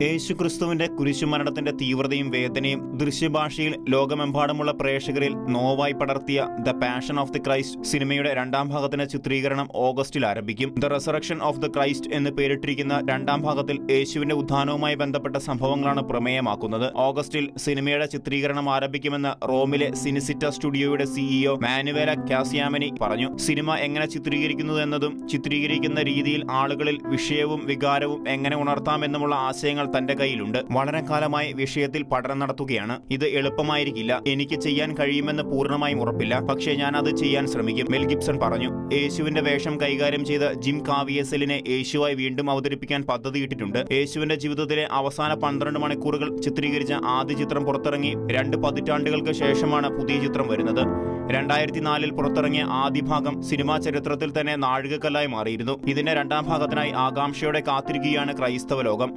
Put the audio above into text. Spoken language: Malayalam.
യേശുക്രിസ്തുവിന്റെ കുരിശുമരണത്തിന്റെ തീവ്രതയും വേദനയും ദൃശ്യഭാഷയിൽ ലോകമെമ്പാടുമുള്ള പ്രേക്ഷകരിൽ നോവായി പടർത്തിയ the passion of the Christ സിനിമയുടെ രണ്ടാം ഭാഗത്തിന്റെ ചിത്രീകരണം ഓഗസ്റ്റിൽ ആരംഭിക്കും. The resurrection of the Christ എന്ന് പേരിട്ടിരിക്കുന്ന രണ്ടാം ഭാഗത്തിൽ യേശുവിന്റെ ഉത്ഥാനവുമായി ബന്ധപ്പെട്ട സംഭവങ്ങളാണ് പ്രമേയമാക്കുന്നത്. ഓഗസ്റ്റിൽ സിനിമയുടെ ചിത്രീകരണം ആരംഭിക്കുമെന്ന് റോമിലെ സിനിസിറ്റ സ്റ്റുഡിയോയുടെ സിഇഒ മാനുവേല കാസിയാമനി പറഞ്ഞു. സിനിമ എങ്ങനെ ചിത്രീകരിക്കുന്നു എന്നതും ചിത്രീകരിക്കുന്ന രീതിയിൽ ആളുകളിൽ വിഷയവും വികാരവും എങ്ങനെ ഉണർത്താമെന്നുമുള്ള ആശയങ്ങൾ തന്റെ കയ്യിലുണ്ട്. വളരെ കാലമായി വിഷയത്തിൽ പഠനം നടത്തുകയാണ്. ഇത് എളുപ്പമായിരിക്കില്ല. എനിക്ക് ചെയ്യാൻ കഴിയുമെന്ന് പൂർണ്ണമായും ഉറപ്പില്ല, പക്ഷേ ഞാൻ അത് ചെയ്യാൻ ശ്രമിക്കും, മെൽ ഗിബ്സൺ പറഞ്ഞു. യേശുവിന്റെ വേഷം കൈകാര്യം ചെയ്ത ജിം കാവിയസലിനെ യേശുവായി വീണ്ടും അവതരിപ്പിക്കാൻ പദ്ധതിയിട്ടിട്ടുണ്ട്. യേശുവിന്റെ ജീവിതത്തിലെ അവസാന 12 മണിക്കൂറുകൾ ചിത്രീകരിച്ച ആദ്യ ചിത്രം പുറത്തിറങ്ങി 2 പതിറ്റാണ്ടുകൾക്ക് ശേഷമാണ് പുതിയ ചിത്രം വരുന്നത്. 2004 പുറത്തിറങ്ങിയ ആദ്യ ഭാഗം സിനിമാ ചരിത്രത്തിൽ തന്നെ നാഴികക്കല്ലായി മാറിയിരുന്നു. ഇതിന്റെ രണ്ടാം ഭാഗത്തിനായി ആകാംക്ഷയോടെ കാത്തിരിക്കുകയാണ് ക്രൈസ്തവ ലോകം.